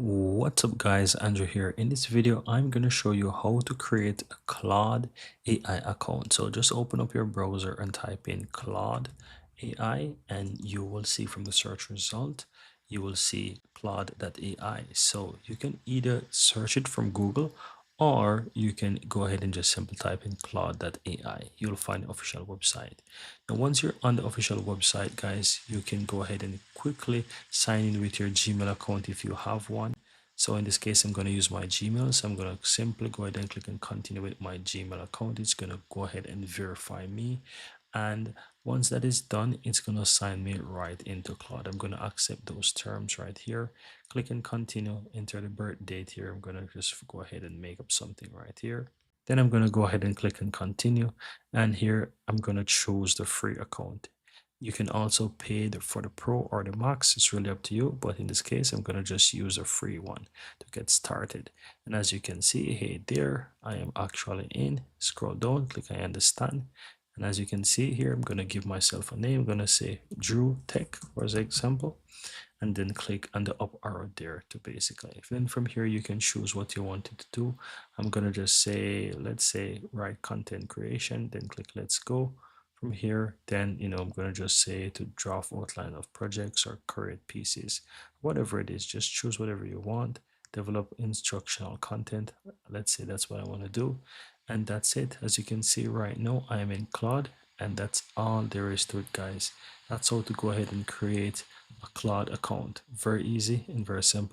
What's up guys, Andrew here. In this video I'm going to show you how to create a Claude AI account. So just open up your browser and type in Claude AI and you will see from the search result you will see Claude AI. So you can either search it from Google or you can go ahead and just simply type in Claude AI. You'll find the official website. Now once you're on the official website guys, you can go ahead and quickly sign in with your Gmail account if you have one. So in this case, I'm going to use my Gmail. So I'm going to simply go ahead and click and continue with my Gmail account. It's going to go ahead and verify me. And once that is done, it's going to sign me right into Claude. I'm going to accept those terms right here. Click and continue, enter the birth date here. I'm going to just go ahead and make up something right here. Then I'm going to go ahead and click and continue. And here I'm going to choose the free account. You can also pay for the pro or the max. It's really up to you. But in this case, I'm going to just use a free one to get started. And as you can see, hey there, I am actually in. Scroll down, click I understand. And as you can see here, I'm going to give myself a name. I'm going to say Drew Tech for example. And then click on the up arrow there to basically. Then from here, you can choose what you wanted to do. I'm going to just say, let's say, write content creation, then click let's go. From here, then, I'm going to just say to draft outline of projects or create pieces, whatever it is, just choose whatever you want, develop instructional content. Let's say that's what I want to do. And that's it. As you can see right now, I am in Claude, and that's all there is to it, guys. That's how to go ahead and create a Claude account. Very easy and very simple.